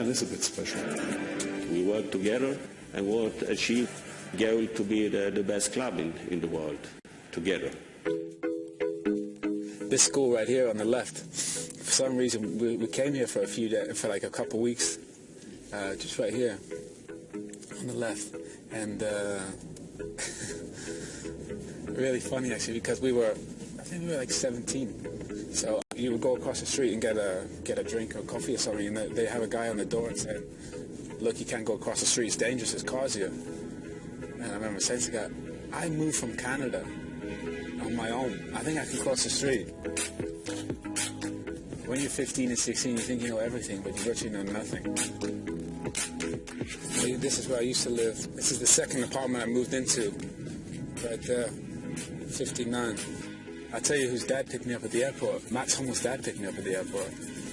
Bayern is a bit special. We work together and want to achieve goal to be the best club in the world together. This school right here on the left, for some reason we came here for for like a couple of weeks, just right here on the left, and really funny actually, because I think we were like 17, so you would go across the street and get a drink or coffee or something, and they have a guy on the door and say, look, you can't go across the street, it's dangerous, there's cars here. And I remember saying to the guy, I moved from Canada on my own, I think I can cross the street. When you're 15 and 16, you think you know everything, but you virtually know nothing. This is where I used to live. This is the second apartment I moved into, right there, 59. I tell you whose dad picked me up at the airport. Matt's almost dad picked me up at the airport.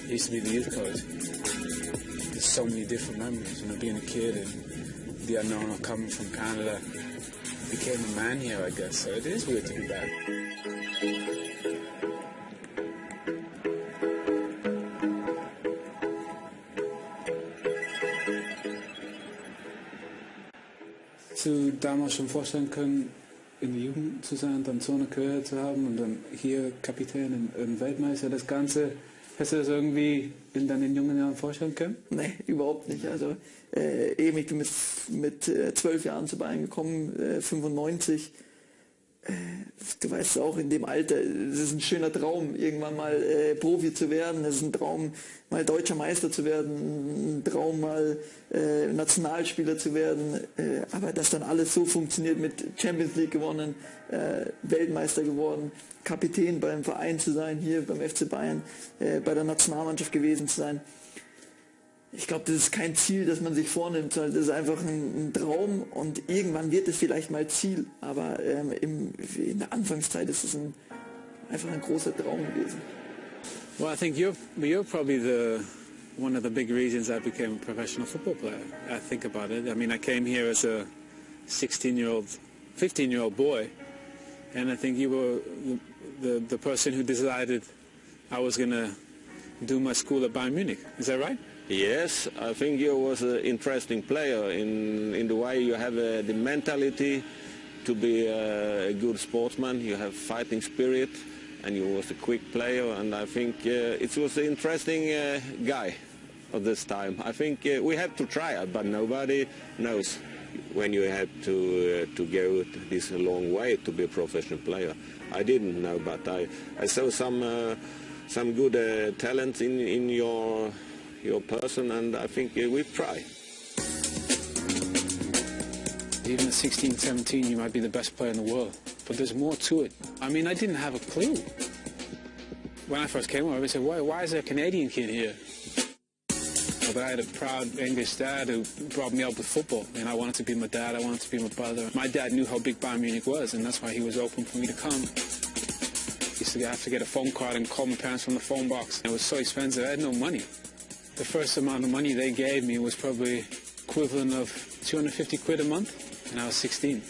He used to be the youth coach. There's so many different memories, being a kid and the unknown of coming from Canada. Became a man here, I guess, so it is weird to be back. Hast du damals schon vorstellen können, in der Jugend zu sein, dann so eine Karriere zu haben und dann hier Kapitän und Weltmeister, das Ganze, hast du das irgendwie in deinen jungen Jahren vorstellen können? Nee, überhaupt nicht. Also eben, ich bin mit 12 Jahren zu Bayern gekommen, 95. Du weißt auch, in dem Alter, es ist ein schöner Traum, irgendwann mal Profi zu werden. Es ist ein Traum, mal deutscher Meister zu werden, ein Traum, mal Nationalspieler zu werden. Aber dass dann alles so funktioniert, mit Champions League gewonnen, Weltmeister geworden, Kapitän beim Verein zu sein, hier beim FC Bayern, bei der Nationalmannschaft gewesen zu sein. Ich glaube, das ist kein Ziel, das man sich vornimmt, sondern das ist einfach ein Traum und irgendwann wird es vielleicht mal Ziel, aber in der Anfangszeit ist es einfach ein großer Traum gewesen. Well, I think you're probably one of the big reasons I became a professional football player. I think about it. I mean, I came here as a 15-year-old boy, and I think you were the person who decided I was going to do my school at Bayern Munich. Is that right? Yes, I think you was an interesting player in the way you have the mentality to be a good sportsman. You have fighting spirit, and you was a quick player. And I think it was an interesting guy at this time. I think we have to try it, but nobody knows when you have to go this long way to be a professional player. I didn't know, but I saw some good talent in your person, and I think we try. Even at 16, 17, you might be the best player in the world, but there's more to it. I mean, I didn't have a clue. When I first came over, I said, why is there a Canadian kid here? But I had a proud English dad who brought me up with football, and I wanted to be my dad, I wanted to be my brother. My dad knew how big Bayern Munich was, and that's why he was open for me to come. I used to have to get a phone card and call my parents from the phone box. It was so expensive, I had no money. The first amount of money they gave me was probably equivalent of 250 quid a month, and I was 16.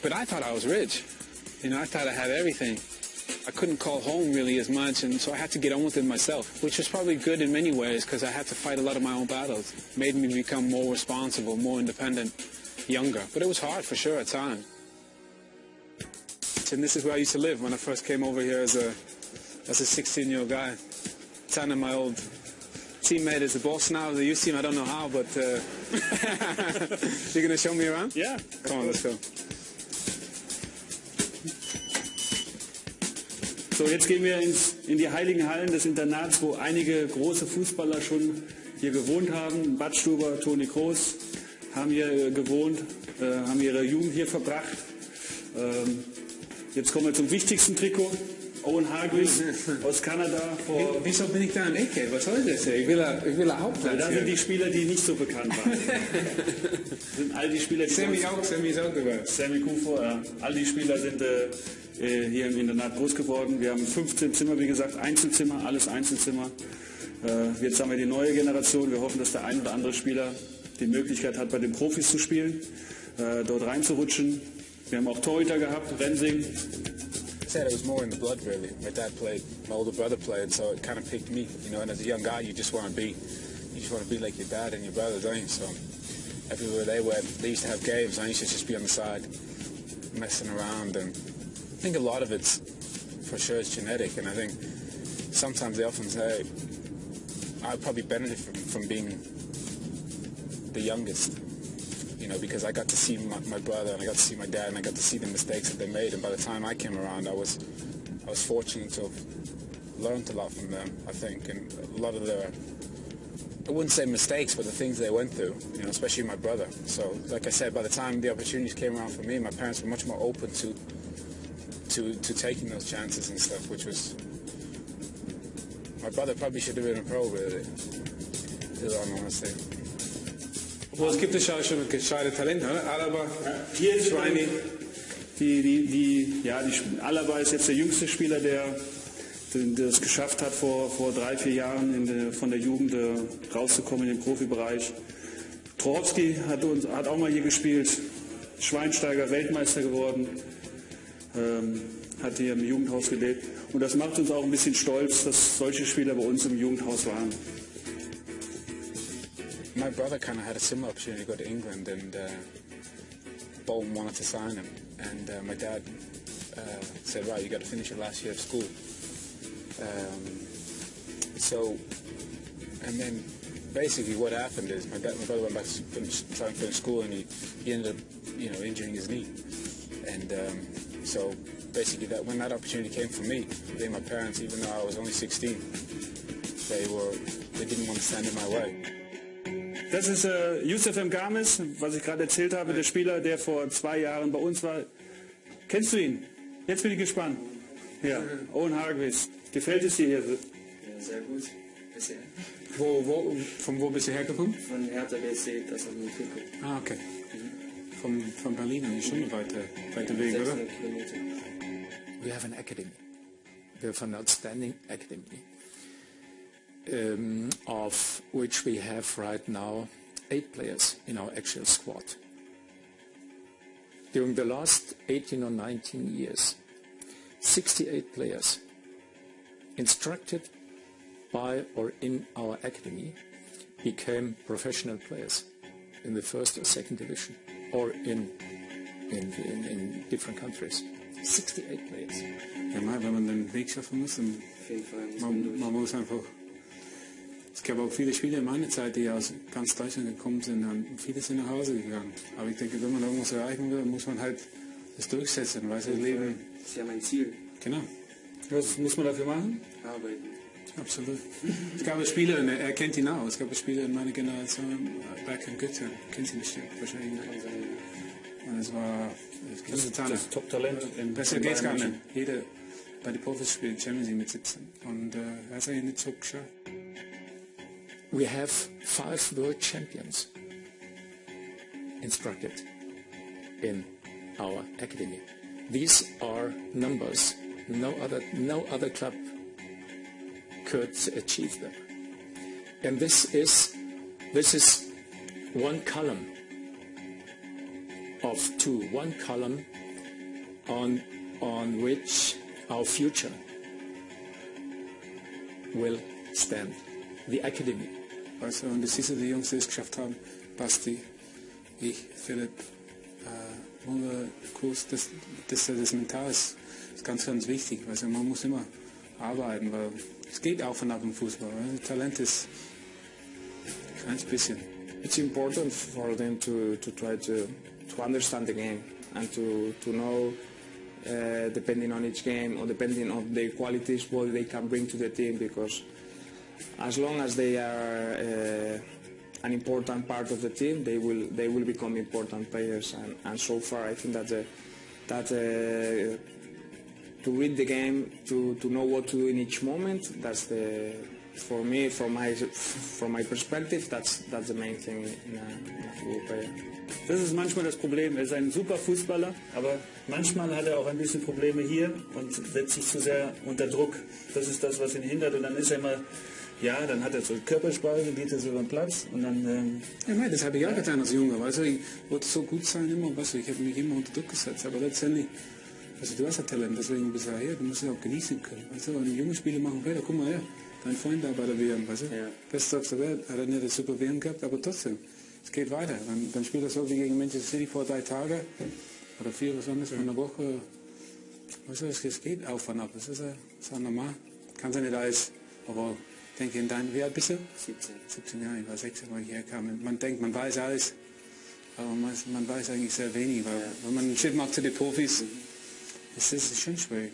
But I thought I was rich. I thought I had everything. I couldn't call home really as much, and so I had to get on with it myself, which was probably good in many ways because I had to fight a lot of my own battles. It made me become more responsible, more independent, younger. But it was hard for sure at times. And this is where I used to live when I first came over here as a 16-year-old guy. Tana, my old teammate, is the boss now of the youth team. I don't know how, but you're going to show me around? Yeah. Come on, let's go. So, jetzt gehen wir in die heiligen Hallen des Internats, wo einige große Fußballer schon hier gewohnt haben. Badstuber, Toni Kroos haben hier gewohnt, haben ihre Jugend hier verbracht. Jetzt kommen wir zum wichtigsten Trikot. Owen Hargreaves aus Kanada. Wieso bin ich da in Ecke? Was soll das? Ich will ein Hauptplatz. Da sind die Spieler, die nicht so bekannt waren. Das sind all die Spieler, die Sammy ist auch dabei. Sammy Kufo, all die Spieler sind hier im Internat groß geworden. Wir haben 15 Zimmer, wie gesagt, Einzelzimmer, alles Einzelzimmer. Jetzt haben wir die neue Generation. Wir hoffen, dass der ein oder andere Spieler die Möglichkeit hat, bei den Profis zu spielen, dort reinzurutschen. Wir haben auch Torhüter gehabt, Rensing. I said it was more in the blood, really. My dad played, my older brother played, so it kind of picked me. And as a young guy, you just want to be like your dad and your brother, don't you? So everywhere they went, they used to have games. I used to just be on the side, messing around. And I think a lot of it's, for sure, it's genetic. And I think sometimes they often say, I probably benefit from being the youngest, you know, because I got to see my brother and I got to see my dad and I got to see the mistakes that they made. And by the time I came around, I was fortunate to have learned a lot from them, I think, and a lot of their, I wouldn't say mistakes, but the things they went through, you know, especially my brother. So, like I said, by the time the opportunities came around for me, my parents were much more open to taking those chances and stuff, which was, my brother probably should have been a pro, really, is all I want to say. Wo es gibt es ja schon gescheite Talente, oder? Alaba, Hier ist Schweini. Alaba ist jetzt der jüngste Spieler, der es geschafft hat, vor 3-4 Jahren von der Jugend rauszukommen in den Profibereich. Trochowski hat auch mal hier gespielt, Schweinsteiger, Weltmeister geworden, hat hier im Jugendhaus gelebt. Und das macht uns auch ein bisschen stolz, dass solche Spieler bei uns im Jugendhaus waren. My brother kind of had a similar opportunity to go to England, and Bolton wanted to sign him. And my dad said, right, you got to finish your last year of school. And then basically what happened is my brother went back to try and finish school, and he ended up, you know, injuring his knee. And so basically when that opportunity came for me, my parents, even though I was only 16, they didn't want to send it my way. Das ist Youssef Mgames, was ich gerade erzählt habe, der Spieler, der vor 2 Jahren bei uns war. Kennst du ihn? Jetzt bin ich gespannt. Ja, Owen Hargreaves. Gefällt es dir hier? Ja, sehr gut. Bisher. Von wo bist du hergekommen? Von Hertha BSC, das hat mich geguckt. Ah, okay. Von Berlin eigentlich schon weiter Weg, oder? 600 Kilometer. We have an academy. We have an outstanding academy, of which we have right now 8 players in our actual squad. During the last 18 or 19 years, 68 players instructed by or in our academy became professional players in the first or second division or in different countries. 68 players. Ja, mal, wenn man den Weg schaffen muss, dann Auf jeden Fall. man muss einfach. Es gab auch viele Spieler in meiner Zeit, die aus ganz Deutschland gekommen sind, und viele sind nach Hause gegangen. Aber ich denke, wenn man irgendwas erreichen will, muss man halt das durchsetzen, weil das Leben. Das ist ja mein Ziel. Genau, Was muss man dafür machen? Arbeiten. absolut. Es gab Spieler, und er kennt ihn auch, es gab Spieler in meiner Generation, Berg und Gütte, kennt sie bestimmt wahrscheinlich nicht. Und es war Das Top-Talent. besser geht's gar nicht. Jeder bei den Profis spielt Champions League mit 17. Und er ist eigentlich nicht so geschafft. We have 5 world champions instructed in our academy. These are numbers no other club could achieve them. And this is one column of 2, one column on which our future will stand. The academy. Weißt du, und das siehst du, die Jungs, die es geschafft haben, Basti, ich, Philipp, Muller, Kurs, das Mental ist ganz, ganz wichtig. Also man muss immer arbeiten, weil es geht auf und ab im Fußball. Talent ist ein kleines bisschen. It's important for them to try to understand the game and to know, depending on each game or depending on their qualities, what they can bring to the team, because as long as they are an important part of the team, they will become important players. And so far, I think that to read the game, to know what to do in each moment, that's for me, from my perspective, that's the main thing in a football player. Das ist manchmal das Problem. Er ist ein super Fußballer, aber manchmal hat er auch ein bisschen Probleme hier und setzt sich zu sehr unter Druck. Das ist das, was ihn hindert. Und dann ist er immer, ja, dann hat er so Körpersprache, geht er so über den Platz und dann... Ja, nein, das habe ich auch getan als Junge. Weißt du, ich wollte so gut sein immer. Weißt du, ich habe mich immer unter Druck gesetzt. Aber letztendlich, also du hast ein Talent, deswegen bist du her. Du musst es auch genießen können. Weißt du, wenn die jungen Spieler machen Fehler, guck mal her. dein Freund da bei der WM, weißt du? Ja. Beste auf der Welt, hat er nicht eine super WM gehabt, aber trotzdem, es geht weiter. Dann spielt er so wie gegen Manchester City vor 3 Tagen oder 4 was anderes von einer Woche. Weißt du, es geht auf und ab, das ist auch normal. Kann sein nicht alles, aber ich denke, wie alt bist du? 17. 17 Jahre, ich war 6, als ich herkam. Man denkt, man weiß alles, aber man weiß eigentlich sehr wenig, weil wenn man einen Schritt macht zu den Profis, ist es schon schwierig.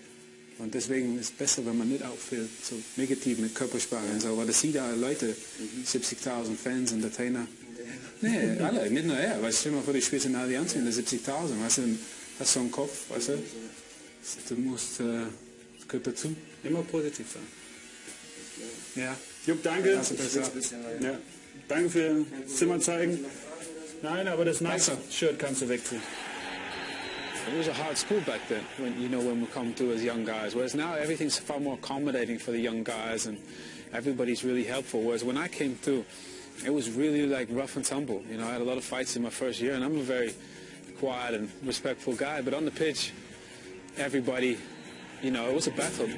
Und deswegen ist es besser, wenn man nicht auffällt, so negativ mit Körpersprache und so, weil das sieht ja Leute, 70.000 Fans und der Trainer. Nee, alle, nicht nur er, weil stell dir mal vor, die spielst in der Allianz mit 70.000, weißt du, hast so einen Kopf, weißt du, du musst, das gehört dazu, immer positiv sein. Ja. Jupp, danke. Ja. Danke für das Zimmer zeigen. Nein, aber das Nice-Shirt kannst du wegtun. It was a hard school back then, when we come through as young guys. Whereas now everything's far more accommodating for the young guys, and everybody's really helpful. Whereas when I came through, it was really like rough and tumble. You know, I had a lot of fights in my first year, and I'm a very quiet and respectful guy. But on the pitch, everybody, it was a battle.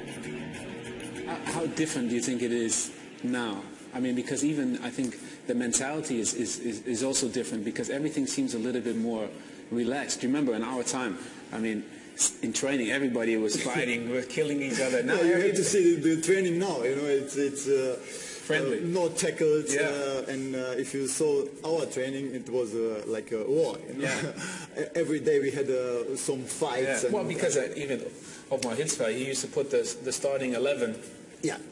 How different do you think it is now? I mean, because even I think the mentality is also different, because everything seems a little bit more relaxed. Do you remember in our time, I mean, in training, everybody was fighting, we're killing each other. Now you have to see the training now, it's friendly. Not tackled, Yeah. and if you saw our training, it was like a war. Yeah. Every day we had some fights. Yeah. And, Well, because even Owen he used to put the starting 11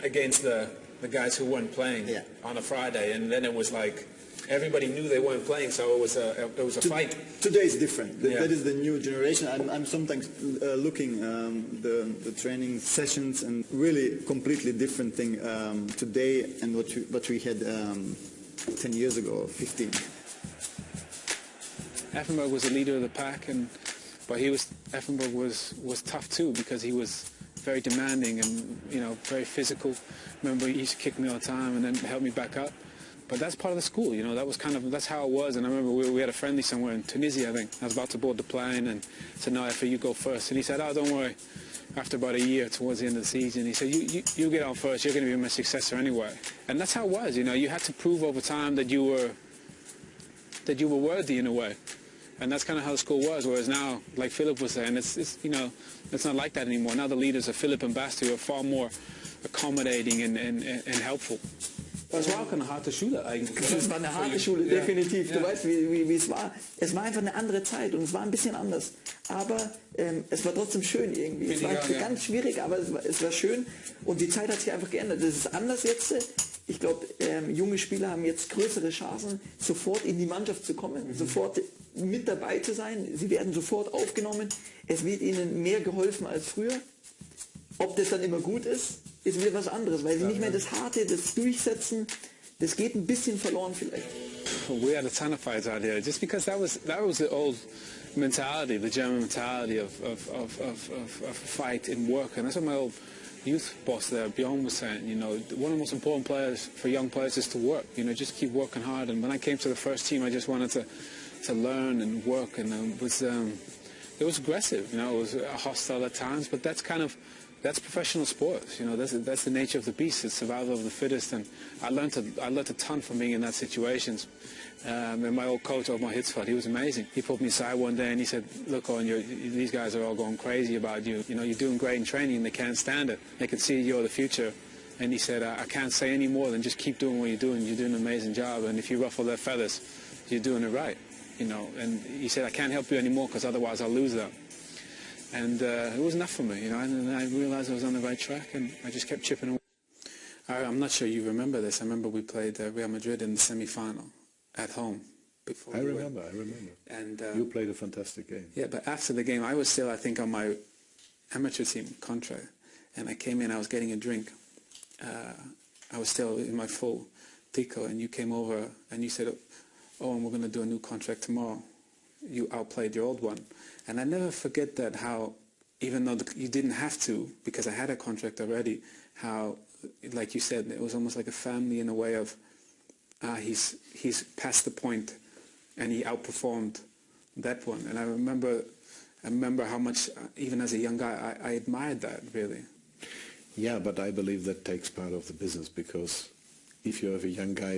against the guys who weren't playing on a Friday, and then it was like everybody knew they weren't playing, so it was a fight. Today is different. Yeah. That is the new generation. I'm sometimes looking the training sessions, and really completely different thing today and what we had 10 years ago, 15. Effenberg was the leader of the pack, but Effenberg was tough too, because he was very demanding and very physical. Remember, he used to kick me all the time and then help me back up. But that's part of the school, that's how it was. And I remember we had a friendly somewhere in Tunisia, I think. I was about to board the plane and said, no, Effa, you go first. And he said, oh, don't worry. After about a year, towards the end of the season, he said, you get on first, you're going to be my successor anyway. And that's how it was, you had to prove over time that you were worthy in a way. And that's kind of how the school was, whereas now, like Philip was saying, it's not like that anymore. Now the leaders are Philip and Basti, who are far more accommodating and helpful. Das war auch eine harte Schule eigentlich. Das war eine harte Schule, definitiv. Du weißt, wie es war. Es war einfach eine andere Zeit und es war ein bisschen anders. Aber es war trotzdem schön irgendwie. Es war ganz schwierig, aber es war schön. Und die Zeit hat sich einfach geändert. Das ist anders jetzt. Ich glaube, junge Spieler haben jetzt größere Chancen, sofort in die Mannschaft zu kommen, sofort mit dabei zu sein. Sie werden sofort aufgenommen. Es wird ihnen mehr geholfen als früher. Ob das dann immer gut ist wieder was anderes, weil sie nicht mehr das Harte, das Durchsetzen, das geht ein bisschen verloren vielleicht. We had a ton of fights out here, just because that was the old mentality, the German mentality of fight and work, and that's what my old youth boss there, Bjorn, was saying. One of the most important players for young players is to work. Just keep working hard. And when I came to the first team, I just wanted to learn and work, and it was aggressive. It was hostile at times, but that's professional sports. That's the nature of the beast. It's survival of the fittest, and I learned a ton from being in that situations. And my old coach, Owen, he was amazing. He pulled me aside one day and he said, "Look, Owen, these guys are all going crazy about you. You're doing great in training, and they can't stand it. They can see you're the future." And he said, "I can't say any more than just keep doing what you're doing. You're doing an amazing job, and if you ruffle their feathers, you're doing it right." And he said, "I can't help you anymore because otherwise I'll lose them." And it was enough for me, and I realized I was on the right track, and I just kept chipping away. I'm not sure you remember this. I remember we played Real Madrid in the semi-final at home. I remember. And you played a fantastic game. Yeah, but after the game, I was still, I think, on my amateur team contract, and I came in, I was getting a drink. I was still in my full tico, and you came over and you said, "Oh, and we're going to do a new contract tomorrow. You outplayed your old one." And I never forget that, how, even though you didn't have to, because I had a contract already, how, like you said, it was almost like a family in a way of, he's past the point, and he outperformed that one. And I remember how much, even as a young guy, I admired that, really. Yeah, but I believe that takes part of the business, because if you have a young guy